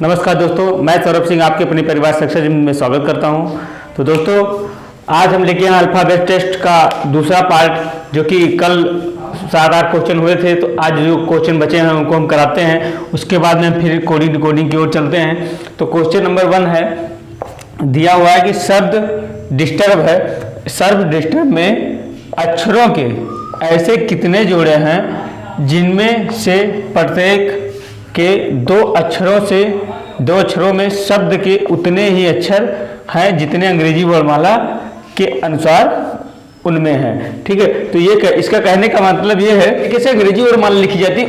नमस्कार दोस्तों, मैं सौरभ सिंह आपके अपने परिवार सक्सेस जिम में स्वागत करता हूं। तो दोस्तों, आज हम लेके आए अल्फाबेट टेस्ट का दूसरा पार्ट, जो कि कल 7-8 क्वेश्चन हुए थे। तो आज जो क्वेश्चन बचे हैं उनको हम कराते हैं, उसके बाद में फिर कोडिंग की ओर चलते हैं। तो क्वेश्चन नंबर 1 है, दिया हुआ है कि शब्द डिस्टर्ब है। शब्द डिस्टर्ब में अक्षरों के ऐसे कितने जोड़े हैं जिनमें से प्रत्येक के दो अक्षरों में शब्द के उतने ही अक्षर हैं जितने अंग्रेजी वर्णमाला के अनुसार उनमें हैं। ठीक है, तो ये इसका कहने का मतलब ये है कि कैसे अंग्रेजी वर्णमाला लिखी जाती है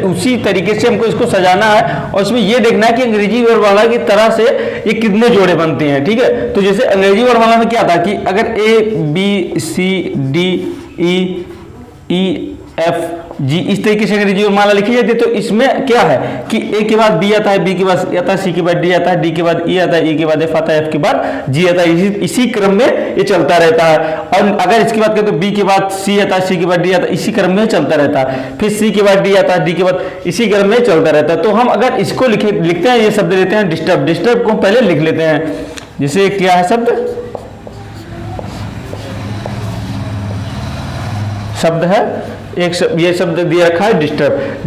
उसी तरीके से हमको इसको सजाना है, और इसमें ये देखना है कि अंग्रेजी वर्णमाला की तरह से ये कितने जोड़े बनते हैं। ठीक है, तो जैसे अंग्रेजी वर्णमाला में क्या था कि अगर ABCDEF जी इस तरीके से अंग्रेजी वर्णमाला लिखी जाती है, तो इसमें क्या है कि ए के बाद बी आता है, बी के बाद आता है, सी के बाद डी आता है, डी के बाद ई आता है, ई के बाद एफ आता है, एफ के बाद जी आता है। इसी क्रम में ये चलता रहता है। और अगर इसकी बात करें तो बी के बाद सी आता है, सी के बाद डी आता है, इसी क्रम में चलता रहता है। फिर सी के बाद डी आता है, डी के बाद इसी क्रम में चलता रहता है। तो हम अगर इसको लिखते हैं, ये शब्द लेते हैं डिस्टर्ब को पहले लिख लेते हैं। जैसे क्या है शब्द है ये शब्द दिया रखा है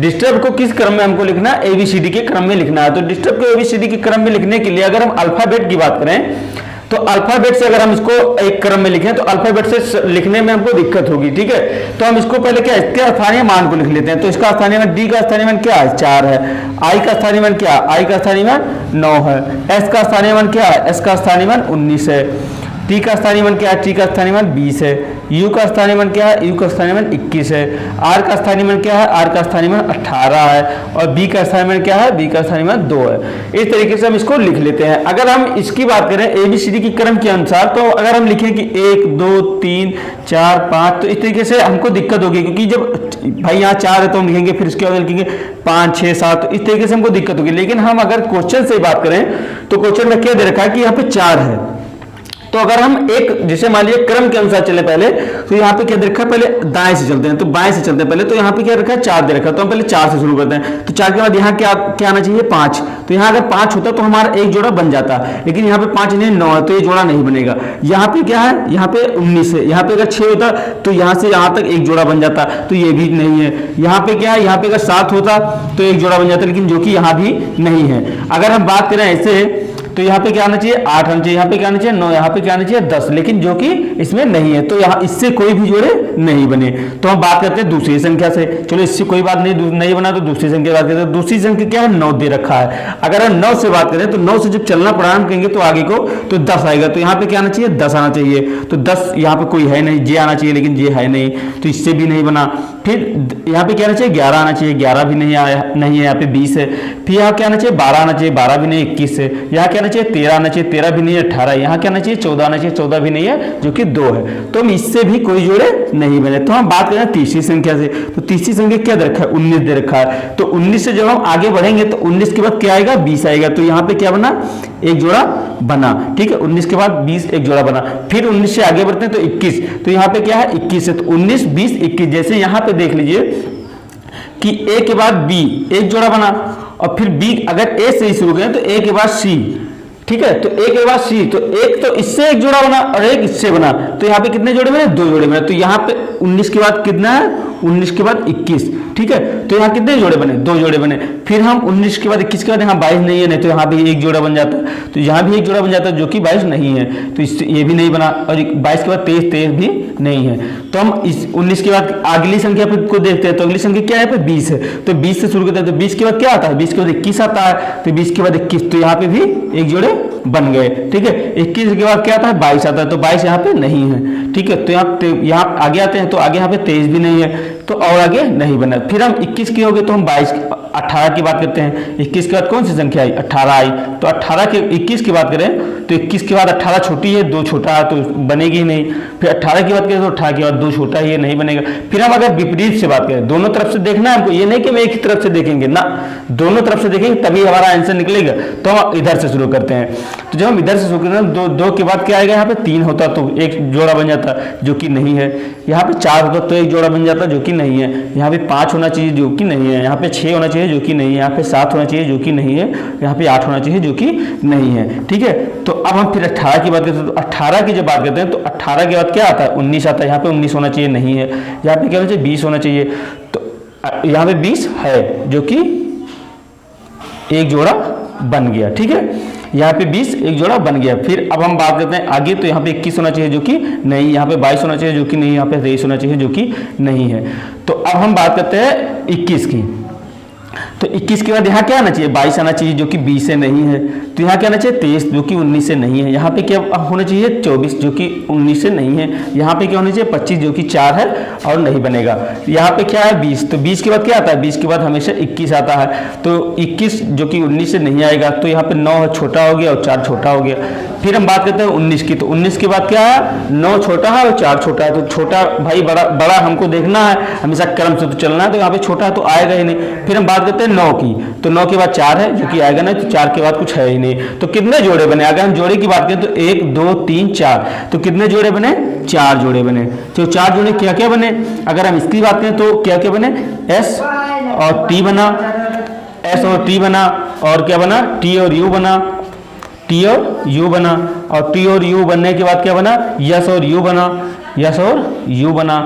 डिस्टर्ब को किस क्रम में हमको लिखना है? ABCD के क्रम में लिखना है। तो डिस्टर्ब को ABCD के क्रम में लिखने के लिए अगर हम अल्फाबेट की बात करें, तो अल्फाबेट से अगर हम इसको एक क्रम में लिखें तो अल्फाबेट से लिखने में हमको दिक्कत होगी। ठीक है, तो हम इसको पहले क्या इसके स्थानीय मान को लिख लेते हैं। तो इसका स्थानीय मान डी का स्थानीय मान क्या है? 4 है। आई का स्थानीय मान क्या? आई का स्थानीय मान 9 है। एस का स्थानीय मान क्या है? एस का स्थानीय मान 19 है। टी का स्थानीय मान क्या है? टी का स्थानीय मान 20 है। यू का स्थानीय मान क्या है? यू का स्थानीय मान 21 है। आर का स्थानीय मान क्या है? आर का स्थानीय मान 18 है। और बी का स्थानीय मान क्या है? बी का स्थानीय मान 2 है। इस तरीके से हम इसको लिख लेते हैं। अगर हम इसकी बात करें ABCD की क्रम के अनुसार, तो अगर हम लिखें कि 1 2 3 4 5, तो इस तरीके से हमको दिक्कत होगी, क्योंकि जब भाई यहाँ 4 है तो हम लिखेंगे, फिर इसके बाद लिखेंगे 5 6 7, तो इस तरीके से हमको दिक्कत होगी। लेकिन हम अगर क्वेश्चन से बात करें तो क्वेश्चन में क्या दे रखा है कि यहाँ पे 4 है। तो अगर हम एक जैसे मान लीजिए क्रम के अनुसार चले पहले, तो यहाँ पे क्या दे रखा है? पहले दाएं से चलते हैं, तो बाएं से चलते हैं पहले। तो यहाँ पे क्या रखा है? 4 दे रखा है, तो हम पहले 4 से शुरू करते हैं। तो 4 के बाद यहाँ क्या आना चाहिए? 5। तो यहाँ अगर 5 होता तो हमारा एक जोड़ा बन जाता, लेकिन यहाँ पे 5 नहीं 9 है, तो ये जोड़ा नहीं बनेगा। यहाँ पे क्या है? यहाँ पे 19 है। यहाँ पे अगर 6 होता तो यहाँ से यहाँ तक एक जोड़ा बन जाता, तो ये भी नहीं है। यहाँ पे क्या है? यहाँ पे अगर 7 होता तो एक जोड़ा बन जाता, लेकिन जो कि यहाँ भी नहीं है। अगर हम बात करें ऐसे, तो यहाँ पे क्या आना चाहिए? 8 आना चाहिए। यहाँ पे क्या आना चाहिए? 9। यहाँ पे क्या आना चाहिए? 10, लेकिन जो कि इसमें नहीं है, तो यहाँ इससे कोई भी जोड़े नहीं बने। तो हम बात करते हैं दूसरी संख्या से। चलो, इससे कोई बात नहीं बना, तो दूसरी संख्या बात करते हैं। दूसरी संख्या क्या है? 9 दे रखा है। अगर हम 9 से बात करें, तो 9 से जब चलना प्रारंभ करेंगे तो आगे को तो 10 आएगा। तो यहाँ पे क्या आना चाहिए? 10 आना चाहिए। तो 10 यहाँ पे कोई है नहीं, जे आना चाहिए, लेकिन जे है नहीं, तो इससे भी नहीं बना। फिर यहाँ पे क्या आना चाहिए? 11 आना चाहिए, 11 भी नहीं आया, नहीं है। यहाँ पे 20 है। फिर यहाँ क्या आना चाहिए? 12 आना चाहिए, 12 भी नहीं, 21 है। यहाँ क्या आना चाहिए? 13 आना चाहिए, 13 भी नहीं है, 18। यहाँ क्या आना चाहिए? 14 आना चाहिए, 14 भी नहीं है, जो कि 2 है। तो हम इससे भी कोई जोड़े नहीं बने। तो हम बात करें तीसरी संख्या से, तो तीसरी संख्या क्या दे रखा है? 19 दे रखा है। तो 19 से जब हम आगे बढ़ेंगे तो 19 के बाद क्या आएगा? 20 आएगा। तो यहाँ पे क्या बना? एक जोड़ा बना। ठीक है, 19 के बाद 20 एक जोड़ा बना। फिर 19 से आगे बढ़ते हैं तो 21, तो यहाँ पे क्या है? 21 है। तो 19 20 21, जैसे यहाँ पे देख लीजिए कि ए के बाद बी एक जोड़ा बना, और फिर बी अगर ए से ही शुरू करें तो ए के बाद सी। ठीक है, तो ए के बाद सी, तो एक तो इससे एक जोड़ा बना और एक इससे बना, तो यहाँ पे कितने जोड़े बने? 2 जोड़े बने। तो यहाँ पे 19 के बाद कितना है? 19 के बाद 21। ठीक है, तो यहाँ कितने जोड़े बने? 2 जोड़े बने। फिर हम 19 के बाद 21 के बाद यहाँ 22 नहीं है, नहीं तो यहाँ भी एक जोड़ा बन जाता है। तो यहाँ भी एक जोड़ा बन जाता है, जो कि 22 नहीं है, तो इससे ये भी नहीं बना। और 22 के बाद 23 भी नहीं है। तो हम इस 19 के बाद अगली संख्या को देखते हैं, तो अगली संख्या क्या है? पे 20 है। तो 20 से शुरू करते हैं, तो 20 के बाद क्या आता है? 20 के बाद 21 आता है। तो 20 के बाद 21, तो यहाँ पे भी एक जोड़े बन गए। ठीक है, 21 के बाद क्या आता है? 22 आता है। तो 22 यहाँ पे नहीं है। ठीक है, तो यहाँ आगे आते हैं, तो आगे यहाँ पे 23 भी नहीं है, तो और आगे नहीं बना। फिर हम 21 के हो गए, तो हम 18 की बात करते हैं। 21 के बाद कौन सी संख्या आई? 18 आई। तो 18 के 21 की बात करें तो 21 के बाद 18 छोटी है, 2 छोटा है, तो बनेगी ही नहीं। फिर 18 की बात करें तो 18 के बाद 2 छोटा है, ये नहीं बनेगा। फिर हम अगर विपरीत से बात करें, दोनों तरफ से देखना है हमको, ये नहीं कि हम एक ही तरफ से देखेंगे ना, दोनों तरफ से देखेंगे तभी हमारा आंसर निकलेगा। तो हम इधर से शुरू करते हैं। तो जब हम इधर से शुरू करते हैं, 2 के बाद क्या आएगा? यहाँ पे 3 होता तो एक जोड़ा बन जाता, जो कि नहीं है। यहाँ पे 4 होता तो एक जोड़ा बन जाता, जो कि नहीं है। यहाँ पे 5 होना चाहिए, जो कि नहीं है। यहाँ पे 6 होना चाहिए, चाहिए जो कि नहीं है, यहाँ पे 7 होना चाहिए जो कि नहीं है, यहाँ पे 8 होना चाहिए जो कि नहीं है। ठीक है, तो अब हम फिर 18 की बात करते हैं। तो 18 की जब बात करते हैं तो 18 के बाद क्या आता है, 19 आता है। यहाँ पे 19 होना चाहिए, नहीं है। यहाँ पे क्या होना चाहिए, 20 होना चाहिए। तो यहाँ पे 20 है जो कि एक जोड़ा बन गया। ठीक है, यहाँ पे 20 एक जोड़ा बन गया। फिर अब हम बात करते हैं आगे, तो यहाँ पे 21 होना चाहिए जो कि नहीं, यहाँ पे 22 होना चाहिए जो कि नहीं, यहाँ पे 23 होना चाहिए जो कि नहीं है। तो अब हम बात करते हैं 21 की। तो 21 के बाद यहाँ क्या आना चाहिए, 22 आना चाहिए जो कि 20 से नहीं है। तो यहाँ क्या आना चाहिए, 23 जो कि 19 से नहीं है। यहाँ पे क्या होना चाहिए, 24 जो कि 19 से नहीं है। यहाँ पे क्या होना चाहिए, 25 जो कि 4 है और नहीं बनेगा। यहाँ पे क्या है, 20। तो 20 के बाद क्या आता है, 20 के बाद हमेशा 21 आता है। तो 21 जो कि 19 से नहीं आएगा। तो यहाँ पे 9 छोटा हो गया और 4 छोटा हो गया। फिर हम बात करते हैं 19 की। तो 19 के बाद क्या है, 9 छोटा है और 4 छोटा है। तो छोटा भाई बड़ा हमको देखना है, हमेशा क्रम से तो चलना है। तो यहाँ पे छोटा है तो आएगा ही नहीं। फिर हम बात करते हैं 9 की। तो 9 के बाद 4 है जो कि आएगा नहीं। तो 4 के बाद कुछ है ही नहीं। तो कितने जोड़े बने, अगर हम जोड़े की बात करें तो 1 2 3 4। तो कितने जोड़े बने, 4 जोड़े बने। तो 4 जोड़े क्या क्या बने, अगर हम इसकी बात करें तो क्या क्या बने, S और T बना, S और T बना, और क्या बना, T और U बना, T और U बना, और T और U बनने के बाद क्या बना, S और U बना, S और U बना,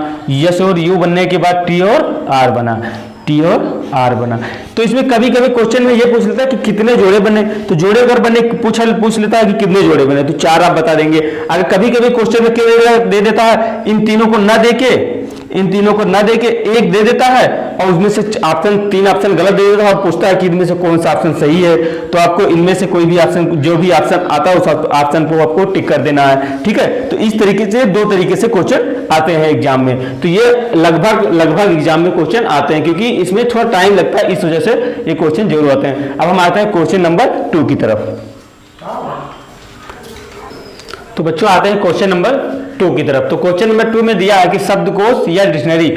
S और U बनने के बाद T और R बना, T और R बना। तो इसमें कभी कभी क्वेश्चन में ये पूछ लेता है कि कितने जोड़े बने। तो जोड़े अगर बने पूछ लेता है कि कितने जोड़े बने, तो 4 आप बता देंगे। अगर कभी कभी क्वेश्चन में क्या दे देता है, इन तीनों को ना देके एक दे देता है और उसमें से 3 ऑप्शन गलत दे देता है और पूछता है कि इनमें से कौन सा ऑप्शन सही है। तो आपको इनमें से कोई भी ऑप्शन, जो भी ऑप्शन आता है उस ऑप्शन को आपको टिक कर देना है। ठीक है, तो इस तरीके से 2 तरीके से क्वेश्चन आते हैं एग्जाम में। तो ये लगभग एग्जाम में क्वेश्चन आते हैं, क्योंकि इसमें थोड़ा टाइम लगता है, इस वजह से ये क्वेश्चन जरूर आते हैं। अब हम आते हैं क्वेश्चन नंबर 2 की तरफ। तो बच्चों आते हैं क्वेश्चन नंबर 2 की तरफ। तो क्वेश्चन नंबर 2 में दिया है कि शब्दकोश या डिक्शनरी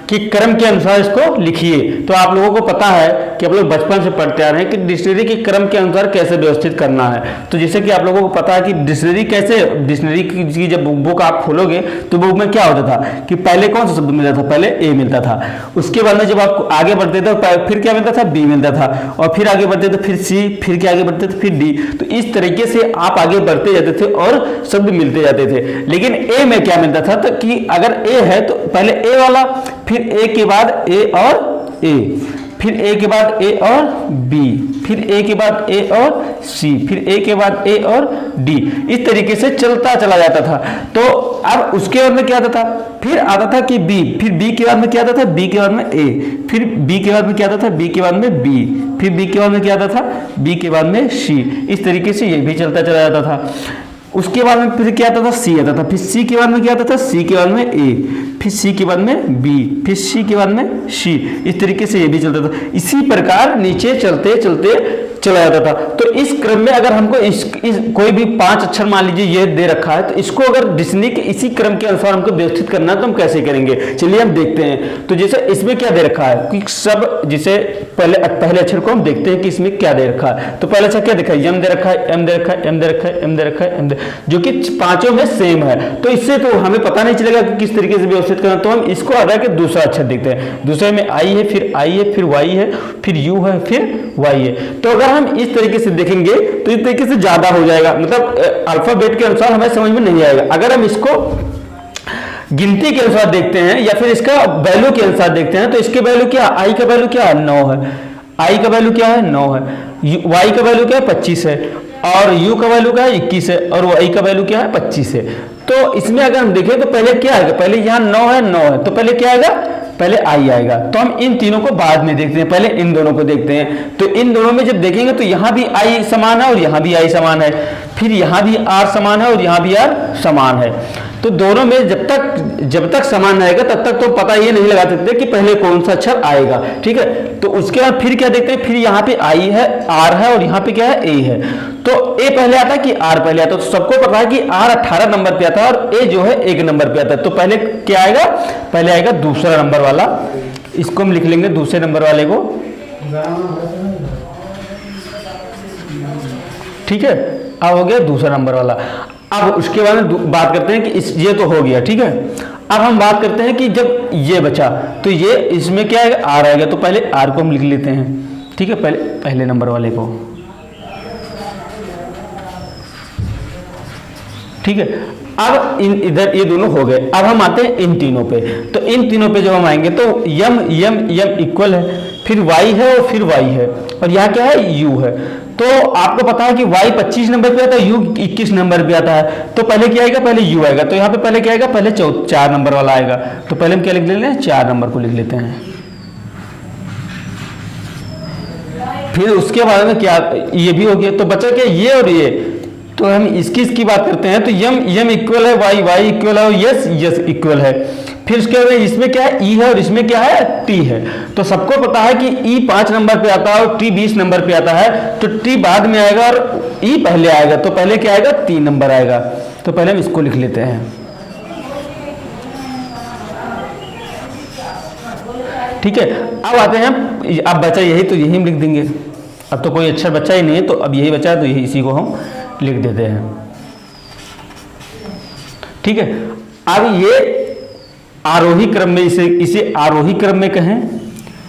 कि क्रम के अनुसार इसको लिखिए। तो आप लोगों को पता है कि आप लोग बचपन से पढ़ते आ रहे हैं कि डिक्शनरी के क्रम के अनुसार कैसे व्यवस्थित करना है। तो जैसे कि आप लोगों को पता है कि डिक्शनरी की जब बुक आप खोलोगे तो बुक में क्या होता था कि पहले कौन सा शब्द मिलता था, पहले ए मिलता था। उसके बाद में जब आप आगे बढ़ते थे तो फिर क्या मिलता था, बी मिलता था, और फिर आगे बढ़ते थे फिर सी, फिर क्या आगे बढ़ते थे फिर डी। तो इस तरीके से आप आगे बढ़ते जाते थे और शब्द मिलते जाते थे। लेकिन ए में क्या मिलता था, तो कि अगर ए है तो पहले ए वाला, फिर ए के बाद ए और ए, फिर ए के बाद ए और बी, फिर ए के बाद ए और सी, फिर ए के बाद ए और डी। इस तरीके से चलता चला जाता था। तो अब उसके बाद में क्या आता था, फिर आता था कि बी, फिर बी के बाद में क्या आता था, बी के बाद में ए, फिर बी के बाद में क्या आता था, बी के बाद में बी, फिर बी के बाद में क्या आता था, बी के बाद में सी। इस तरीके से ये भी चलता चला जाता था। उसके बाद में फिर क्या आता था, सी आता था, फिर सी के बाद में क्या आता था, सी के बाद में ए, फिर सी के बाद में बी, फिर सी के बाद में सी। इस तरीके से ये भी चलता था। इसी प्रकार नीचे चलते चलते चला जाता था। तो इस क्रम में अगर हमको कोई भी 5 अक्षर मान लीजिए ये दे रखा है, तो इसको अगर डिक्शनरी के इसी क्रम के अनुसार हमको व्यवस्थित करना है तो हम कैसे करेंगे, चलिए हम देखते हैं। तो जैसे इसमें क्या दे रखा है कि सब, जिसे पहले अक्षर को हम देखते हैं कि इसमें क्या दे रखा है। तो पहले अक्षर क्या देखा है, एम दे रखा है, एम दे रखा है, एम दे रखा है, एम दे रखा है, एम दे, जो कि पांचों में सेम है। तो इससे तो हमें पता नहीं चलेगा कि किस तरीके से व्यवस्थित करना। तो हम इसको हटा के दूसरा अक्षर देखते हैं। दूसरे में आई है, फिर आई है, फिर वाई है, फिर यू है, फिर वाई है। तो अगर हम इस तरीके से देखेंगे तो इस तरीके से ज्यादा हो जाएगा, मतलब अल्फाबेट के अनुसार हमें समझ में नहीं आएगा। अगर हम इसको गिनती के अनुसार देखते हैं या फिर इसका वैल्यू के अनुसार देखते हैं, तो इसके वैल्यू क्या, आई का वैल्यू क्या है, 9 है, आई का वैल्यू क्या है, 9 है, वाई का वैल्यू क्या है, 25 है, और यू का वैल्यू क्या है, 21 है, और वाई का वैल्यू क्या है, 25 है। तो इसमें अगर हम देखें तो पहले क्या आएगा, पहले यहाँ 9 है, तो पहले क्या आएगा, पहले आई आएगा। तो हम इन तीनों को बाद में देखते हैं, पहले इन दोनों को देखते हैं। तो इन दोनों में जब देखेंगे तो यहाँ भी आई समान है और यहाँ भी आई समान है, फिर यहाँ भी आर समान है और यहाँ भी आर समान है। तो दोनों में जब तक समान रहेगा तब तक तो पता ये नहीं लगा सकते कि पहले कौन सा अक्षर आएगा। ठीक है, तो उसके बाद फिर क्या देखते हैं, फिर यहाँ पे आई है, आर है, और यहाँ पे क्या है, ए है। तो ए पहले आता है कि आर पहले आता है। तो सबको पता है कि आर 18 नंबर पे आता है और ए जो है 1 नंबर पे आता है। तो पहले क्या आएगा, पहले आएगा दूसरा नंबर वाला। इसको हम लिख लेंगे दूसरे नंबर वाले को। ठीक है, अब हो गया दूसरा नंबर वाला। अब उसके बाद में बात करते हैं कि ये तो हो गया। ठीक है, अब हम बात करते हैं कि जब ये बचा तो ये इसमें क्या आएगा, आर आएगा। तो पहले आर को हम लिख लेते हैं। ठीक है, पहले नंबर वाले को। ठीक है, अब इधर ये दोनों हो गए। अब हम आते हैं इन तीनों पे। तो इन तीनों पे जब हम आएंगे तो यम यम यम इक्वल है, फिर y है और फिर y है, और यहाँ क्या है, u है। तो आपको पता है कि y 25 नंबर पे आता है, u 21 नंबर पे आता है। तो पहले क्या आएगा, पहले u आएगा। तो यहाँ पे पहले क्या आएगा, पहले 4 नंबर वाला आएगा। तो पहले हम क्या लिख लेते हैं, 4 नंबर को लिख लेते हैं। फिर उसके बाद में क्या, ये भी हो गया। तो बचा क्या, ये और ये। तो हम इसकी बात करते हैं। तो यम इक्वल है y इक्वल है, और यस इक्वल है। फिर उसके बाद इसमें क्या है, e है, और इसमें क्या है, t है। तो सबको पता है कि e 5 नंबर पे आता है और t 20 नंबर पे आता है। तो t बाद में आएगा और e पहले आएगा। तो पहले क्या आएगा, 3 नंबर आएगा। तो पहले हम इसको लिख लेते हैं। ठीक है, अब आते हैं, अब बचा यही, तो यही हम लिख देंगे। अब तो कोई अच्छा बच्चा ही नहीं है, तो अब यही बचा है, तो यही इसी को हम लिख देते हैं। ठीक है, अब ये आरोही क्रम में, इसे आरोही क्रम में कहें,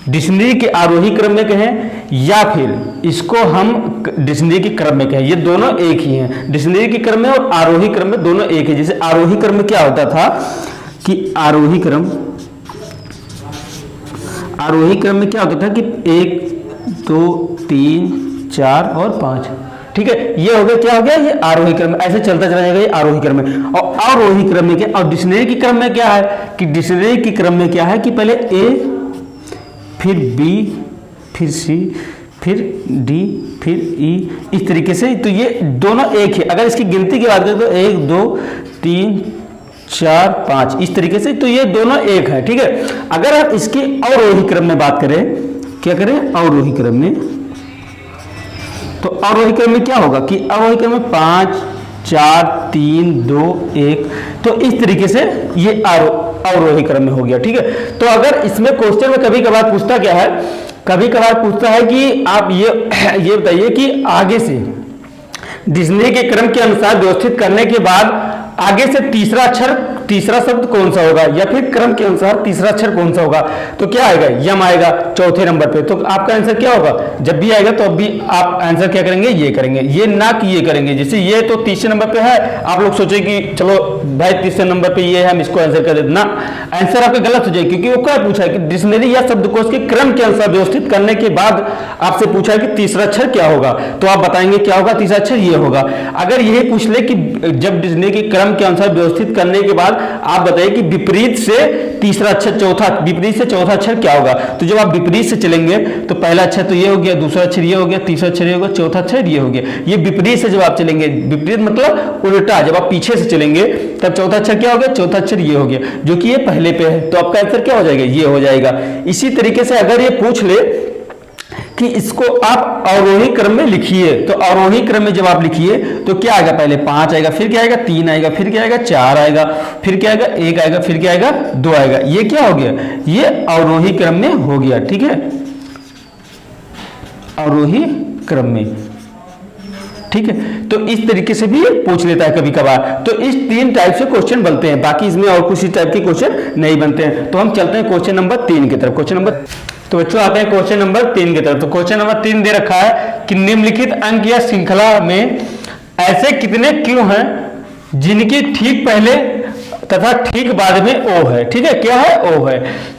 डिक्शनरी के आरोही क्रम में कहें, या फिर इसको हम डिक्शनरी के क्रम में कहें। ये दोनों एक ही हैं, डिक्शनरी के क्रम में और आरोही क्रम में दोनों एक है। जैसे आरोही क्रम में क्या होता था कि आरोही क्रम में क्या होता था कि 1 2 3 4 और 5। ठीक है, ये हो गया, क्या हो गया, ये आरोही क्रम में। ऐसे चलता चला जाएगा ये आरोही क्रम में। और आरोही क्रम में क्या, और डिक्शनरी के क्रम में क्या है कि डिक्शनरी के क्रम में क्या है कि पहले ए, फिर बी, फिर सी, फिर डी, फिर ई, इस तरीके से। तो ये दोनों एक है। अगर इसकी गिनती की बात करें तो 1 2 3 4 5 इस तरीके से। तो ये दोनों एक है। ठीक है, अगर आप इसकी अवरोही क्रम में बात करें, क्या करें, अवरोही क्रम में, तो अवरोही क्रम में क्या होगा कि अवरोही क्रम में 5 4 3 2 1। तो इस तरीके से ये अवरोही क्रम में हो गया। ठीक है, तो अगर इसमें क्वेश्चन में कभी कभार पूछता क्या है, कभी कभार पूछता है कि आप ये बताइए कि आगे से डिक्शनरी के क्रम के अनुसार व्यवस्थित करने के बाद आगे से तीसरा शब्द कौन सा होगा, या फिर क्रम के अनुसार तीसरा अक्षर कौन सा होगा। तो क्या आएगा, यम आएगा चौथे नंबर पे। तो आपका आंसर क्या होगा, जब भी आएगा तो अब भी आप आंसर क्या करेंगे, ये करेंगे, ये ना कि ये करेंगे। जैसे ये तो तीसरे नंबर पे है, आप लोग सोचे कि चलो भाई तीसरे नंबर पे ये है, हम इसको आंसर कर देते ना, आंसर आपका गलत हो जाएगा। क्योंकि वो क्या पूछा है कि डिक्शनरी या शब्दकोश के क्रम के अनुसार व्यवस्थित करने के बाद आपसे पूछा है कि तीसरा अक्षर क्या होगा। तो आप बताएंगे क्या होगा, तीसरा अक्षर ये होगा। अगर यही पूछ ले कि जब डिक्शनरी के क्रम के अनुसार व्यवस्थित करने के बाद आप बताइए कि विपरीत से तीसरा अक्षर विपरीत से चौथा अक्षर क्या होगा। तो जब आप विपरीत से चलेंगे तो पहला अक्षर तो ये हो गया, दूसरा अक्षर ये हो गया, तीसरा अक्षर ये हो गया, चौथा अक्षर ये हो गया। ये विपरीत से जब आप चलेंगे, विपरीत मतलब उल्टा, जब आप पीछे से चलेंगे तब चौथा अक्षर क्या हो गया, चौथा अक्षर ये हो गया, जो कि ये पहले पे है। तो आपका आंसर क्या हो जाएगा, ये हो जाएगा। इसी तरीके से अगर ये पूछ ले कि इसको आप अवरोही क्रम में लिखिए, तो अवरोही क्रम में जब आप लिखिए तो क्या आएगा, पहले 5 आएगा, फिर क्या आएगा, 3 आएगा, फिर क्या आएगा, 4 आएगा, फिर क्या आएगा, 1 आएगा, फिर क्या आएगा, 2 आएगा। ये क्या हो गया, ये अवरोही क्रम में हो गया। ठीक है, अवरोही क्रम में। ठीक है, तो इस तरीके से भी पूछ लेता है कभी कभार। तो इस 3 टाइप से क्वेश्चन बनते हैं, बाकी इसमें और कुछ टाइप के क्वेश्चन नहीं बनते हैं। तो हम चलते हैं क्वेश्चन नंबर 3 की तरफ। क्वेश्चन नंबर, तो बच्चों आते हैं क्वेश्चन नंबर 3 की तरफ। तो क्वेश्चन नंबर 3 दे रखा है कि निम्नलिखित अंक या श्रृंखला में ऐसे कितने क्यों हैं जिनकी ठीक पहले तथा ठीक बाद में ओ है। ठीक है, क्या है, ओ है।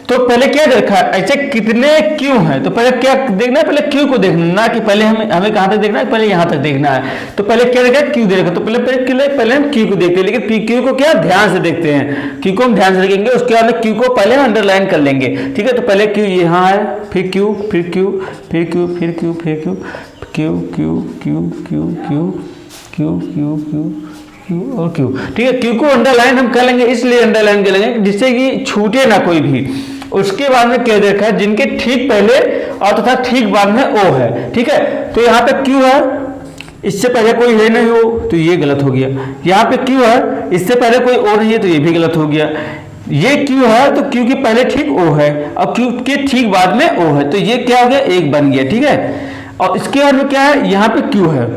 तो पहले क्या दे रखा है, ऐसे कितने क्यों हैं। तो पहले क्या देखना है, पहले क्यों को देखना, ना कि पहले हमें कहां तक देखना है, पहले यहां तक देखना है। तो पहले क्या देखा, क्यों दे रखा। तो पहले हम क्यों को देखते हैं, लेकिन क्यों को क्या ध्यान से देखते हैं, क्यों को हम ध्यान से देखेंगे, उसके बाद क्यों को पहले अंडरलाइन कर लेंगे। ठीक है, तो पहले क्यों यहाँ है, फिर क्यों, फिर क्यों, फिर क्यों, फिर क्यों, फिर क्यों, क्यों क्यों क्यों क्यों क्यों क्यों क्यों क्यों क्यों और क्यों। ठीक है, क्यों को अंडरलाइन हम कर लेंगे, इसलिए अंडरलाइन कर लेंगे जिससे कि छूटे ना कोई भी। उसके बाद में क्या देखा है, जिनके ठीक पहले और तथा ठीक बाद में ओ है। ठीक है, तो यहाँ पे क्यों है, इससे पहले कोई है नहीं हो, तो ये गलत हो गया। यहाँ पे क्यों है, इससे पहले कोई ओ नहीं है, तो ये भी गलत हो गया। ये क्यों है, तो क्यों के पहले ठीक ओ है और क्यों के ठीक बाद में ओ है, तो ये क्या हो गया, एक बन गया। ठीक है, और इसके बाद में क्या है, यहाँ पे क्यों है,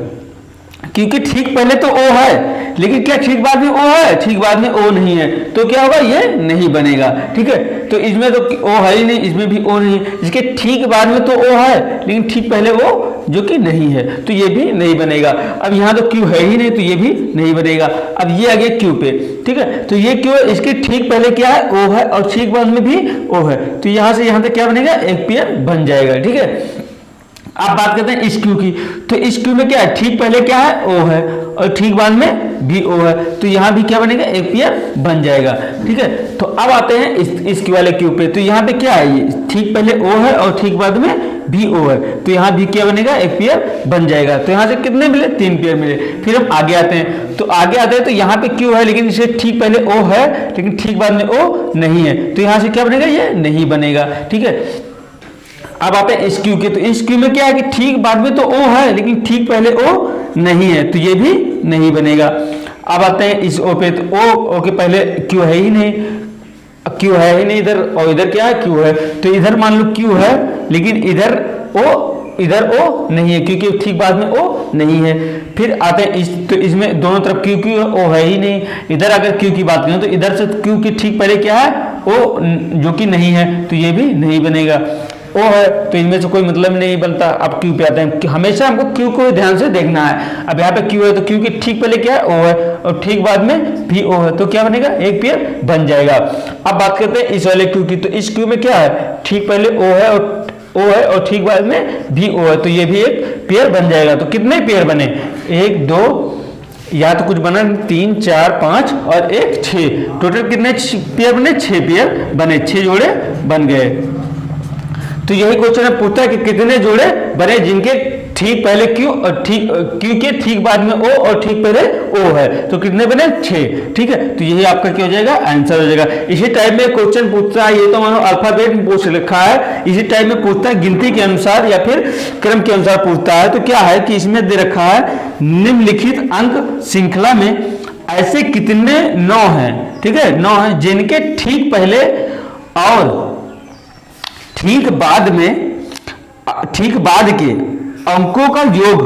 क्योंकि ठीक पहले तो ओ है, लेकिन क्या ठीक बाद में ओ है? ठीक बाद में ओ नहीं है, तो क्या होगा? ये नहीं बनेगा। ठीक है, तो इसमें तो ओ है ही नहीं, इसमें भी ओ नहीं है। इसके ठीक बाद में तो ओ है, लेकिन ठीक पहले ओ जो कि नहीं है, तो ये भी नहीं बनेगा। अब यहाँ तो क्यू है ही नहीं, तो ये भी नहीं बनेगा। अब ये आ गया क्यू पे। ठीक है, तो ये क्यू है, इसके ठीक पहले क्या है? ओ है, और ठीक बाद में भी ओ है, तो यहाँ से यहाँ तक क्या बनेगा? एक पेयर बन जाएगा। ठीक है, आप बात करते हैं इस क्यू की, तो इस क्यू में क्या है? ठीक पहले क्या है? ओ है, और ठीक बाद में भी ओ है, तो यहाँ भी क्या बनेगा? एक पेयर बन जाएगा। ठीक है, तो अब आते हैं इस क्यू वाले क्यू पे, तो यहाँ पे क्या है? ये ठीक पहले ओ है और ठीक बाद में भी ओ है, तो यहाँ भी क्या बनेगा? एक पेयर बन जाएगा। तो यहाँ से कितने मिले? 3 पेयर मिले। फिर हम आगे आते हैं, तो आगे आते हैं तो यहाँ पे क्यू है, लेकिन इसे ठीक पहले ओ है, लेकिन ठीक बाद में ओ नहीं है, तो यहाँ से क्या बनेगा? ये नहीं बनेगा। ठीक है, अब आते हैं इस क्यू के, तो इस क्यू में क्या है कि ठीक बाद में तो ओ है, लेकिन ठीक पहले ओ नहीं है, तो ये भी नहीं बनेगा। अब आते हैं इस ओ पे, तो ओ के पहले क्यू है ही नहीं, क्यू है ही नहीं इधर, और इधर क्या है? क्यू है, तो इधर मान लो क्यू है, लेकिन इधर ओ नहीं है, क्योंकि ठीक बाद में ओ नहीं है। फिर आते हैं इस, तो इसमें दोनों तरफ क्यू क्यू ओ है ही नहीं। इधर अगर क्यू की बात करें तो इधर से क्यू के ठीक पहले क्या है? ओ जो कि नहीं है, तो ये भी नहीं बनेगा। ओ है, तो इनमें से कोई मतलब नहीं बनता। अब क्यू पे आते हैं, हमेशा हमको क्यू को ध्यान से देखना है। अब यहाँ पे क्यू है, तो क्यू के ठीक पहले क्या है? ओ है, और ठीक बाद में भी ओ है, तो क्या बनेगा? एक पेयर बन जाएगा। अब बात करते हैं इस वाले क्यू की, तो इस क्यू में क्या है? ठीक पहले ओ है और ठीक बाद में भी ओ है, तो ये भी एक पेयर बन जाएगा। तो कितने पेयर बने? 1 2 या तो कुछ बना 3 4 5 और 1 6, टोटल कितने पेयर बने? 6 पेयर बने, 6 जोड़े बन गए। तो यही क्वेश्चन पूछता है कि कितने जोड़े बने जिनके ठीक पहले क्यू और क्यू के ठीक बाद में ओ और ठीक पहले ओ है, तो कितने बने? 6। ठीक है, तो यही आपका क्या हो जाएगा? आंसर हो जाएगा। इसी टाइप में क्वेश्चन पूछता है, ये तो मानो अल्फाबेट में पूछ रखा है, इसी टाइप में पूछता है गिनती के अनुसार या फिर क्रम के अनुसार पूछता है। तो क्या है कि इसमें दे रखा है निम्नलिखित अंक श्रृंखला में ऐसे कितने 9 हैं। ठीक है, 9 हैं जिनके ठीक पहले और ठीक बाद के अंकों का योग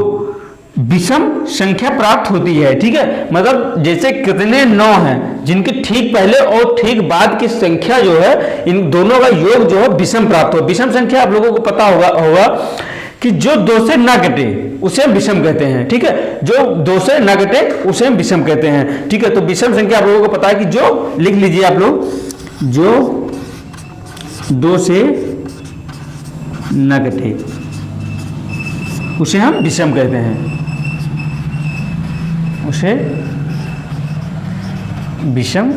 विषम संख्या प्राप्त होती है। ठीक है, मतलब जैसे कितने 9 हैं जिनके ठीक पहले और ठीक बाद की संख्या जो है, इन दोनों का योग जो है विषम प्राप्त हो। विषम संख्या आप लोगों को पता होगा कि जो 2 से ना कटे उसे हम विषम कहते हैं। ठीक है, जो 2 से ना कटे उसे हम विषम कहते हैं। ठीक है, तो विषम संख्या आप लोगों को पता है कि जो, लिख लीजिए आप लोग, जो 2 से न कटे उसे हम विषम कहते हैं, उसे विषम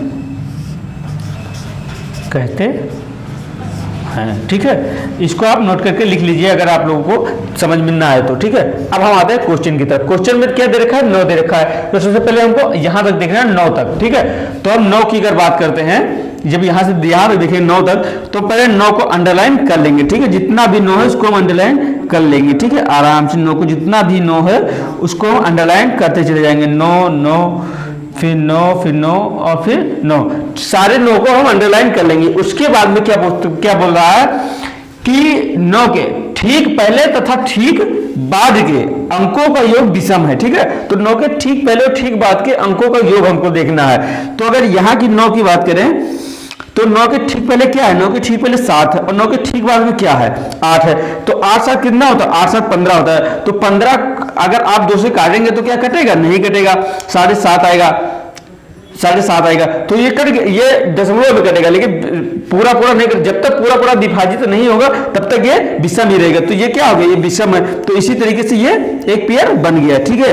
कहते हैं। ठीक है, इसको आप नोट करके लिख लीजिए अगर आप लोगों को समझ में ना आए तो। ठीक है, अब हम आते हैं क्वेश्चन की तरफ। क्वेश्चन में क्या दे रखा है? 9 दे रखा है, तो सबसे पहले हमको यहां तक देखना है 9 तक। ठीक है, तो हम 9 की अगर बात करते हैं, जब यहां से यहां देखिए 9 तक, तो पहले 9 को अंडरलाइन कर लेंगे। ठीक है, जितना भी 9 है उसको हम अंडरलाइन कर लेंगे। ठीक है, आराम से 9 को, जितना भी 9 है उसको हम अंडरलाइन करते चले जाएंगे। 9 9 फिर 9 फिर 9 और फिर 9, सारे 9 को हम अंडरलाइन कर लेंगे। उसके बाद में क्या बोल रहा है कि 9 के ठीक पहले तथा ठीक बाद के अंकों का योग विषम है। ठीक है, तो 9 के ठीक पहले और ठीक बाद के अंकों का योग हमको देखना है। तो अगर यहाँ की 9 की बात करें तो 9 के ठीक पहले क्या है? 9 के ठीक पहले 7 है, और 9 के ठीक बाद में क्या है? 8 है। तो 8 7 कितना होता है? 8 7 15 होता है। तो 15 अगर आप 2 से काटेंगे तो क्या कटेगा? नहीं कटेगा, 7.5 आएगा, 7.5 आएगा। तो ये कट गया, ये दशमलव में कटेगा, लेकिन पूरा नहीं कटेगा। जब तक पूरा विभाजित नहीं होगा तब तक ये विषम ही रहेगा। तो ये क्या हो गया? ये विषम है। तो इसी तरीके से ये एक पेयर बन गया। ठीक है,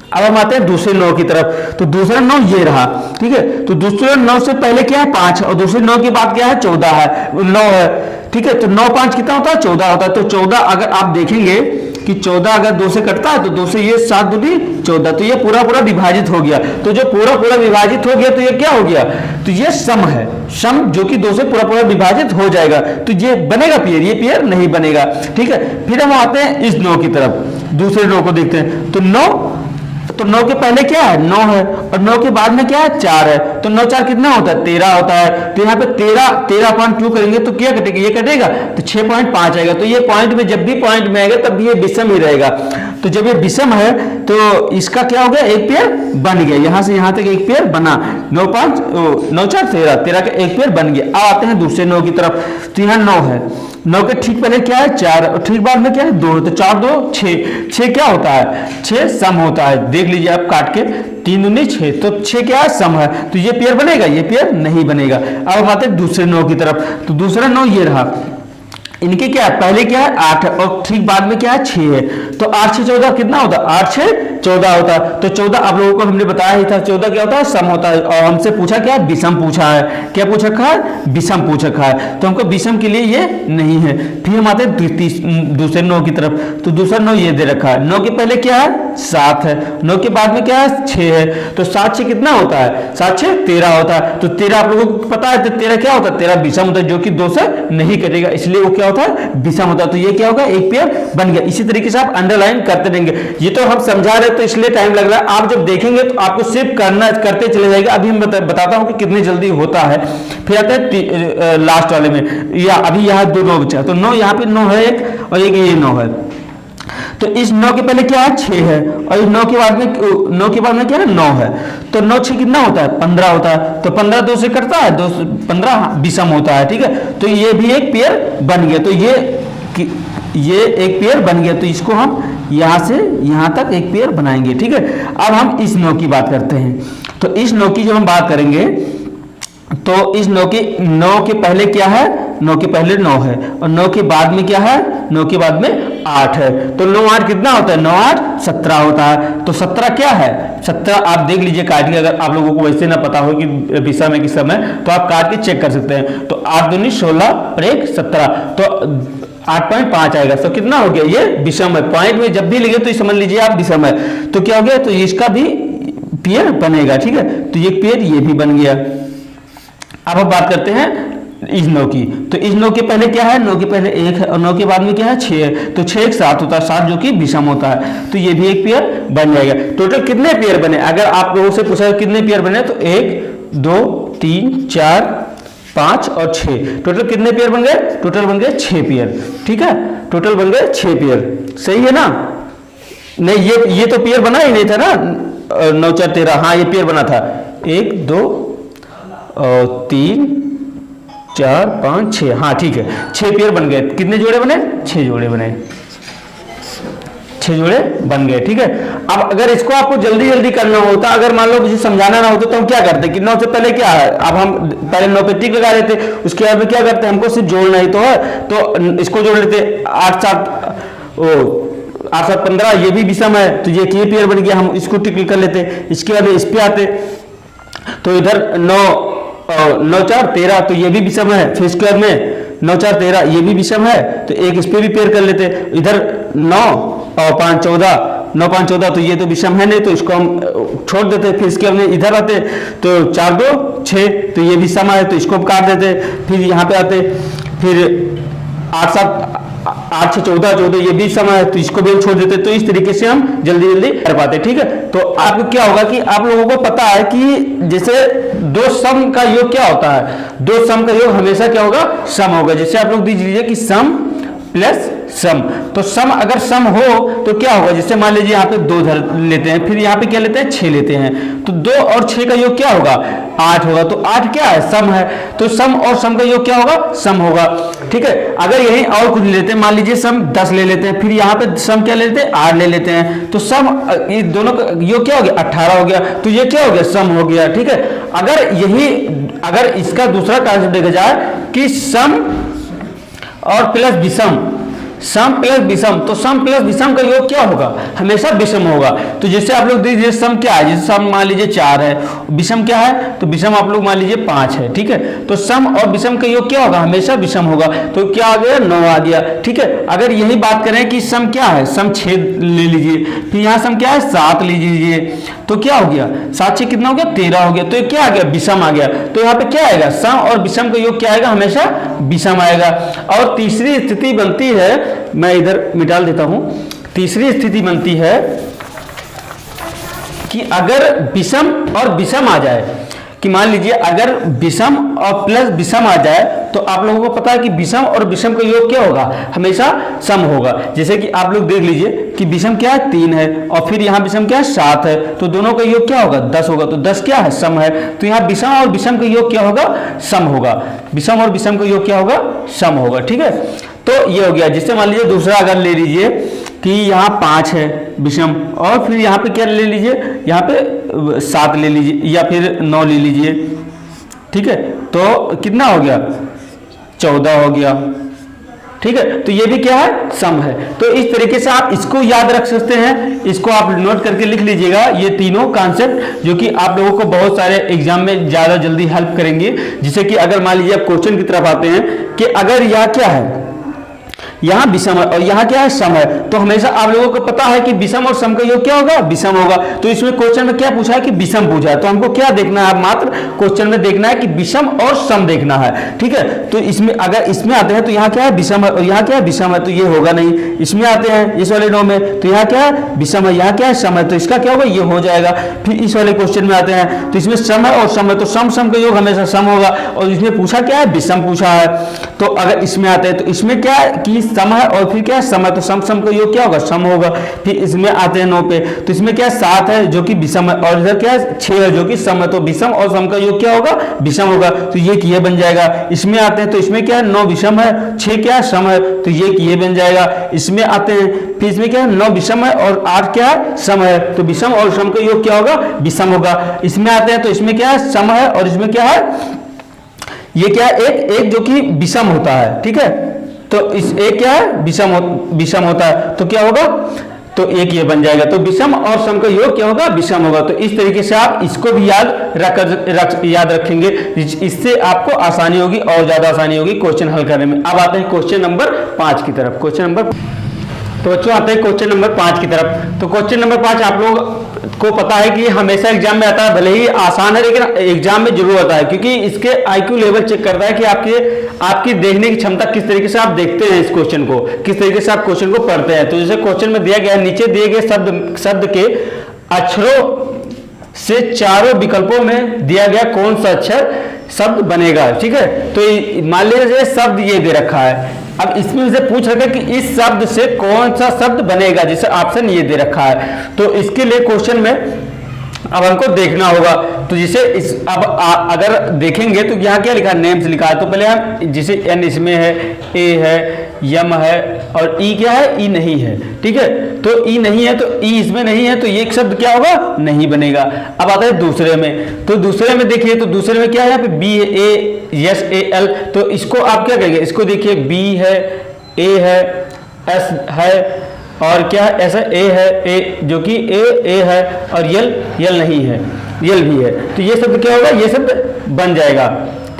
अब हम आते हैं दूसरे 9 की तरफ। तो दूसरा 9 ये रहा। ठीक है, तो दूसरे 9 से पहले क्या है? 5, और दूसरे 9 की बात क्या है? 14 है, 9 है। ठीक है, तो 9 5 कितना होता है? 14 होता है। तो 14 अगर आप देखेंगे कि 14 अगर 2 से कटता है तो 2 से ये 7 दूनी 14, तो ये पूरा विभाजित हो गया। तो जो पूरा विभाजित हो गया तो ये क्या हो गया? तो ये सम है, सम जो कि 2 से पूरा विभाजित हो जाएगा, तो ये बनेगा पेयर, ये पेयर नहीं बनेगा। ठीक है, फिर हम आते हैं इस 9 की तरफ, दूसरे 9 को देखते हैं। तो 9 तो 9 के पहले क्या है 9 है और 9 के बाद में क्या है 4 है, तो 9 4 कितना होता है 13 होता है। तो यहाँ पे 13.2 करेंगे तो क्या कटेगा, ये कटेगा तो 6.5 आएगा। तो ये पॉइंट में जब भी पॉइंट में आएगा तब भी ये विषम ही रहेगा। तो जब ये विषम है तो इसका क्या हो गया, एक पेयर बन गया, यहां से यहां तक एक पेयर बना, 9 5 9 4 13, 13 का एक पेयर बन गया। अब आते हैं दूसरे 9 की तरफ। तो यहाँ 9 है, 9 के ठीक पहले क्या है 4 और ठीक बाद में क्या है 2, तो 4 2 6, 6 क्या होता है 6 सम होता है। देख लीजिए आप काट के 3 दूनी 6, तो 6 क्या है सम है, तो ये पेयर बनेगा, ये पेयर नहीं बनेगा। अब आते हैं दूसरे 9 की तरफ। तो दूसरा 9 ये रहा, इनके क्या है पहले क्या है 8 और ठीक बाद में क्या है 6 है। तो 8 6 14 कितना होता है 8 6 14 होता है। तो 14 आप लोगों को हमने बताया ही था 14 क्या होता है सम होता है। और हमसे पूछा क्या विषम पूछा है, क्या पूछा रखा है विषम पूछ रखा है, तो हमको विषम के लिए ये नहीं है। फिर हम आते हैं दूसरे 9 की तरफ। तो दूसरा 9 ये दे रखा है, 9 के पहले क्या है 7 है, 9 के बाद में क्या है 6 है। तो 7 6 कितना होता है 7 6 13 होता है। तो 13 आप लोगों को पता है, तो 13 क्या होता है 13 विषम होता है, जो कि 2 से नहीं कटेगा, इसलिए वो क्या होता है विषम होता है। तो ये क्या होगा एक पेयर बन गया। इसी तरीके से आप अंडरलाइन करते रहेंगे। ये तो हम समझा रहे तो इसलिए टाइम लग रहा है, आप जब देखेंगे तो आपको सिर्फ करते चले जाएगा। अभी मैं बताता हूं कि कितनी जल्दी होता है। फिर आते हैं लास्ट वाले में, या अभी यहाँ 2 9 बचा, तो 9 यहाँ पे 9 है एक और एक ये 9 है। तो इस 9 के पहले क्या है 6 है और इस 9 के बाद में क्या है 9 है। तो 9 6 कितना होता है 15 होता है। तो 15 2 से कटता है, 2 15 विषम होता है, ठीक है। तो ये भी एक पेयर बन गया। तो ये एक पेयर बन गया। तो इसको हम यहां से यहां तक एक पेयर बनाएंगे, ठीक है। अब हम इस 9 की बात करते हैं। तो इस 9 की जब हम बात करेंगे तो इस 9 के पहले क्या है 9 के पहले 9 है और 9 के बाद में क्या है 9 के बाद में 8 है। तो 9 8 कितना होता है 9 8 17 होता है। तो 17 क्या है 17 आप देख लीजिए काट के, अगर आप लोगों को वैसे ना पता हो कि विषम है किस समय, तो आप काट के चेक कर सकते हैं। तो 8 दूनी 16 और 1 17, तो 8.5 आएगा। तो कितना हो गया ये विषम है। पॉइंट में जब भी लिखे तो समझ लीजिए आप विषम है। तो क्या हो गया, तो इसका भी पेयर बनेगा, ठीक है। तो ये पेयर ये भी बन गया। अब हम बात करते हैं इस 9 की। तो इस 9 के पहले क्या है 9 के पहले 1 है और 9 के बाद में क्या है 6 है। तो 6 1 7 होता है, 7 जो कि विषम होता है। तो ये भी एक पेयर बन जाएगा। टोटल कितने पेयर बने, अगर आप लोगों से पूछा कितने पेयर बने, तो 1 2 3 4 5 और 6, टोटल कितने पेयर बन गए, टोटल बन गए 6 पेयर, ठीक है। टोटल बन गए 6 पेयर, सही है ना। नहीं ये तो पेयर बना ही नहीं था ना 9 4 13, हाँ ये पेयर बना था 1 2 3 4 5 6, हाँ ठीक है 6 पेयर बन गए। कितने जोड़े बने 6 जोड़े बने, 6 जोड़े बन गए, ठीक है। अब अगर इसको आपको जल्दी जल्दी करना होता, अगर मान लो मुझे समझाना ना होता तो हम क्या करते कि 9 से पहले क्या है, अब हम पहले 9 पे टिक लगा लेते, उसके बाद में क्या करते हमको सिर्फ जोड़ना ही तो है, तो इसको जोड़ लेते 8 7 15, ये भी विषम है तो ये पेयर बन गया, हम इसको टिक कर लेते। इसके बाद इस पे आते तो इधर 9 4 13, तो ये भी विषम है। फिर इसके बाद में 9 4 13 ये भी विषम है, तो एक इस पे भी पेयर कर लेते। इधर 9 और 5 14, 9 5 14, तो ये तो विषम है नहीं, तो इसको हम छोड़ देते। फिर इसके बाद इधर आते तो 4 2 6, तो ये विषम है, तो इसको हम काट देते। फिर यहाँ पे आते, फिर 8 7 8 6 14 14, ये भी सम है, तो इसको भी हम छोड़ देते। तो इस तरीके से हम जल्दी जल्दी कर पाते, ठीक है। तो आपको क्या होगा कि आप लोगों को पता है कि जैसे दो सम का योग क्या होता है, दो सम का योग हमेशा क्या होगा सम होगा। जैसे आप लोग दीजिए कि सम प्लस सम, तो सम अगर सम हो तो क्या होगा, जैसे मान लीजिए यहाँ पे 2 धर लेते हैं, फिर यहाँ पे क्या लेते हैं 6 लेते हैं, तो 2 और 6 का योग क्या होगा 8 होगा। तो 8 क्या है सम है, तो सम और सम का योग क्या होगा सम होगा, ठीक है। अगर यही और कुछ लेते हैं, मान लीजिए सम 10 ले लेते हैं, फिर यहाँ पे सम क्या लेते हैं 8 ले लेते हैं, तो सम ये दोनों का योग क्या हो गया 18 हो गया, तो ये क्या हो गया सम हो गया, ठीक है। अगर इसका दूसरा कांसेप्ट देखा जाए कि सम और प्लस विषम, सम प्लस विषम, तो सम प्लस विषम का योग क्या होगा हमेशा विषम होगा। तो जैसे आप लोग दीजिए सम क्या है, जैसे सम मान लीजिए 4 है, विषम क्या है तो विषम आप लोग मान लीजिए 5 है, ठीक है। तो सम और विषम का योग क्या होगा हमेशा विषम होगा, तो क्या आ गया 9 आ गया, ठीक है। अगर यही बात करें कि सम क्या है, सम 6 ले लीजिए, फिर यहाँ सम क्या है 7 ले लीजिए, तो क्या हो गया 7 6 कितना हो गया 13 हो गया, तो ये क्या आ गया विषम आ गया। तो यहाँ पे क्या आएगा सम और विषम का योग क्या आएगा हमेशा विषम आएगा। और तीसरी स्थिति बनती है, मैं इधर मिटा देता हूं, तीसरी स्थिति बनती है कि अगर विषम और विषम आ जाए, कि मान लीजिए अगर विषम और प्लस विषम आ जाए तो आप लोगों को पता है कि विषम और विषम का योग क्या होगा, हमेशा सम होगा। जैसे कि आप लोग देख लीजिए कि विषम क्या है 3 है और फिर यहाँ विषम क्या है 7 है, तो दोनों का योग क्या होगा 10 होगा, तो 10 क्या है सम है, तो यहाँ विषम और विषम का योग क्या होगा सम होगा, विषम और विषम का योग क्या होगा सम होगा। ठीक है, तो ये हो गया। जिससे मान लीजिए दूसरा अगर ले लीजिए कि यहाँ 5 है विषम और फिर यहाँ पे क्या ले लीजिए, यहाँ पे 7 ले लीजिए या फिर 9 ले लीजिए। ठीक है, तो कितना हो गया 14 हो गया। ठीक है, तो ये भी क्या है सम है। तो इस तरीके से आप इसको याद रख सकते हैं, इसको आप नोट करके लिख लीजिएगा। ये तीनों कॉन्सेप्ट जो कि आप लोगों को बहुत सारे एग्जाम में ज्यादा जल्दी हेल्प करेंगे। जिसे कि अगर मान लीजिए आप क्वेश्चन की तरफ आते हैं कि अगर यह क्या है, यहाँ विषम है और यहाँ क्या है सम है, तो हमेशा आप लोगों को पता है कि विषम और सम का योग क्या होगा विषम होगा। तो इसमें क्वेश्चन में क्या पूछा है कि विषम पूछा है, तो हमको क्या देखना है, मात्र क्वेश्चन में देखना है कि विषम और सम देखना है। ठीक है, तो इसमें अगर इसमें आते हैं तो यहाँ क्या है विषम है और यहाँ क्या है विषम है, तो ये होगा नहीं। इसमें आते हैं इस वाले नो में तो यहाँ क्या है विषम है, यहाँ क्या है सम है, तो इसका क्या होगा ये हो जाएगा। फिर इस वाले क्वेश्चन में आते हैं तो इसमें सम है और सम है, तो सम सम का योग हमेशा सम होगा और इसमें पूछा क्या है विषम पूछा है। तो अगर इसमें आते हैं तो इसमें क्या है कि सम है और फिर क्या है सम है, तो सम सम का योग क्या होगा सम होगा। फिर इसमें आते हैं 9 पे तो इसमें क्या है 7 है जो कि विषम है और इधर क्या है 6 है जो कि सम है, तो विषम और सम का योग क्या होगा विषम होगा, तो ये किए बन जाएगा। इसमें आते हैं तो इसमें क्या है 9 विषम है 6 क्या है सम है, तो ये किए बन जाएगा। इसमें आते हैं फिर इसमें क्या है 9 विषम है और 8 क्या है सम है, तो विषम और सम का योग क्या होगा विषम होगा। इसमें आते हैं तो इसमें क्या है सम है और इसमें क्या है ये क्या है एक जो कि विषम होता है। ठीक है, तो इस एक क्या है विषम होता है, तो क्या होगा तो एक ये बन जाएगा। तो विषम और सम का योग क्या होगा विषम होगा। तो इस तरीके से आप इसको भी याद रखेंगे, इससे आपको आसानी होगी और ज्यादा आसानी होगी क्वेश्चन हल करने में। अब आते हैं क्वेश्चन नंबर 5 की तरफ। तो बच्चों आते हैं क्वेश्चन नंबर 5 की तरफ। तो क्वेश्चन नंबर 5 आप लोग को पता है कि हमेशा एग्जाम में आता है, भले ही आसान है लेकिन एग्जाम में जरूर आता है, क्योंकि इसके आईक्यू लेवल चेक करता है कि आपकी देखने की क्षमता किस तरीके से आप देखते हैं इस क्वेश्चन को, किस तरीके से आप क्वेश्चन को पढ़ते हैं। तो जैसे क्वेश्चन में दिया गया है, नीचे दिए गए शब्द के अक्षरों से चारों विकल्पों में दिया गया कौन सा अक्षर शब्द बनेगा। ठीक है, तो मान लीजिए शब्द ये दे रखा है, अब इसमें से पूछ रखा है कि इस शब्द से कौन सा शब्द बनेगा, जैसे ऑप्शन ये दे रखा है। तो इसके लिए क्वेश्चन में अब हमको देखना होगा। तो जिसे अगर देखेंगे तो यहाँ क्या लिखा है नेम्स लिखा है, तो पहले हम जिसे एन इसमें है, ए है, यम है और ई क्या है ई नहीं है। ठीक है, तो ई नहीं है तो ई इसमें नहीं है, तो ये एक शब्द क्या होगा नहीं बनेगा। अब आता है दूसरे में, तो दूसरे में देखिए तो दूसरे में क्या है यहाँ पे बी है, ए एस ए एल, तो इसको आप क्या कहेंगे, इसको देखिए बी है, ए है, एस है और क्या है ऐसा ए है, ए जो कि ए है और यल नहीं है, यल भी है, तो ये शब्द क्या होगा ये शब्द बन जाएगा।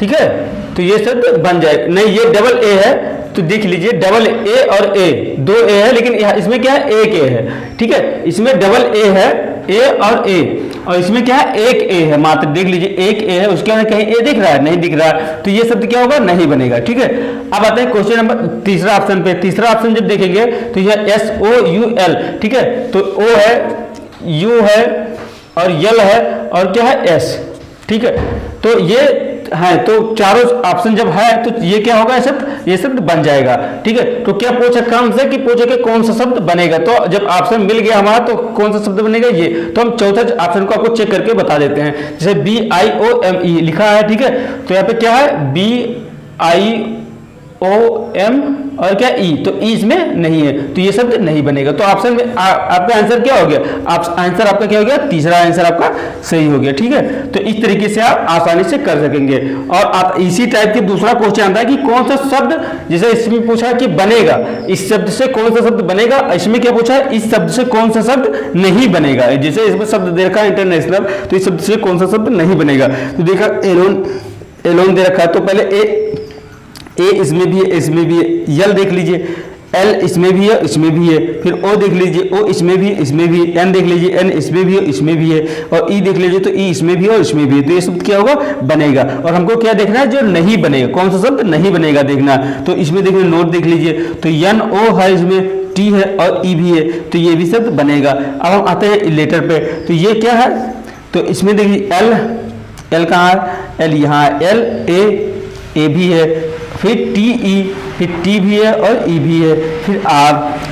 ठीक है, तो ये शब्द बन जाएगा। नहीं ये डबल ए है, तो देख लीजिए डबल ए और ए, 2 ए है लेकिन इसमें क्या है एक ए है। ठीक है, इसमें डबल ए है, ए और इसमें क्या है एक ए है, मात्र देख लीजिए एक ए है, उसके अंदर कहीं ए दिख रहा है नहीं दिख रहा है, तो ये शब्द क्या होगा नहीं बनेगा। ठीक है, अब आते हैं क्वेश्चन नंबर तीसरा ऑप्शन पे। तीसरा ऑप्शन जब देखेंगे तो यह SOUL। ठीक है, तो ओ है, यू है और यल है और क्या है एस। ठीक है, तो ये है, तो चारों ऑप्शन जब है तो ये क्या होगा ये शब्द बन जाएगा। ठीक है, तो क्या पूछ रखा हमसे कि पूछे कि कौन सा शब्द बनेगा, तो जब ऑप्शन मिल गया हमारा तो कौन सा शब्द बनेगा ये, तो हम चौथा ऑप्शन को आपको चेक करके बता देते हैं। जैसे BIOME लिखा है। ठीक है, तो यहाँ पे क्या है BIOM और क्या ई, तो ई इसमें नहीं है, तो ये शब्द नहीं बनेगा। तो ऑप्शन में आपका आंसर क्या हो गया, आंसर आपका क्या हो गया तीसरा आंसर आपका सही हो गया। ठीक है, तो इस तरीके से आप आसानी से कर सकेंगे। और आप इसी टाइप की दूसरा क्वेश्चन आता है कि कौन सा शब्द, जैसे इसमें पूछा है कि बनेगा, इस शब्द से कौन सा शब्द बनेगा, इसमें क्या पूछा है इस शब्द से कौन सा शब्द नहीं बनेगा। जैसे इसमें शब्द दे रखा है इंटरनेशनल, तो इस शब्द से कौन सा शब्द नहीं बनेगा, तो देखा एलोन दे रखा है, तो पहले ए इसमें भी है, इसमें भी है, यल देख लीजिए, L इसमें भी है, इसमें भी है। फिर O देख लीजिए, O इसमें भी है, इसमें भी है। N देख लीजिए, N इसमें भी है, इसमें भी है। और E देख लीजिए तो E इसमें भी है और इसमें भी है। तो ये शब्द क्या होगा, बनेगा। और हमको क्या देखना है, जो नहीं बनेगा, कौन सा शब्द नहीं बनेगा देखना। तो इसमें देखिए नोट देख लीजिए, तो NO है, इसमें T है और E भी है, तो ये भी शब्द बनेगा। अब हम आते हैं लेटर पे, तो ये क्या है, तो इसमें देखिए L कहाँ है, L यहाँ है, L A भी है, फिर TE, फिर T भी है और E भी है, फिर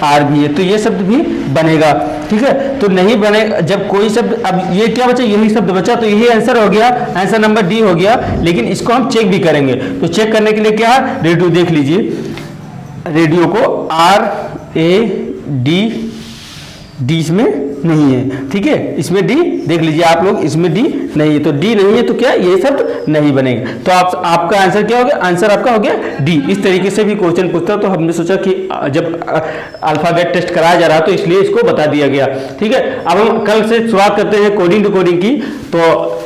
R भी है, तो ये शब्द भी बनेगा। ठीक है, तो नहीं बने जब कोई शब्द, अब ये क्या बचा, यही शब्द बचा, तो यही आंसर हो गया, आंसर नंबर डी हो गया। लेकिन इसको हम चेक भी करेंगे, तो चेक करने के लिए क्या है, रेडियो देख लीजिए, रेडियो को RAD, डी इसमें नहीं है। ठीक है, इसमें डी देख लीजिए आप लोग, इसमें डी नहीं है, तो डी नहीं है तो क्या ये शब्द नहीं बनेगा। तो आपका आंसर क्या हो गया, आंसर आपका हो गया डी। इस तरीके से भी क्वेश्चन पूछता, तो हमने सोचा कि जब अल्फाबेट टेस्ट कराया जा रहा तो इसलिए इसको बता दिया गया। ठीक है, अब हम कल से शुरुआत करते हैं कोडिंग टू कोडिंग की। तो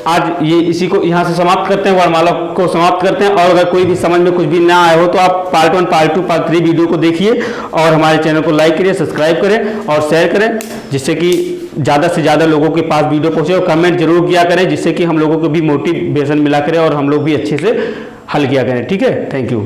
आज ये इसी को यहाँ से समाप्त करते हैं, वर्णमाला को समाप्त करते हैं। और अगर कोई भी समझ में कुछ भी ना आया हो तो आप पार्ट 1, पार्ट 2, पार्ट 3 वीडियो को देखिए और हमारे चैनल को लाइक करिए, सब्सक्राइब करें और शेयर करें, जिससे कि ज़्यादा से ज़्यादा लोगों के पास वीडियो पहुंचे। और कमेंट जरूर किया करें, जिससे कि हम लोगों को भी मोटिवेशन मिला करें और हम लोग भी अच्छे से हल किया करें। ठीक है, थैंक यू।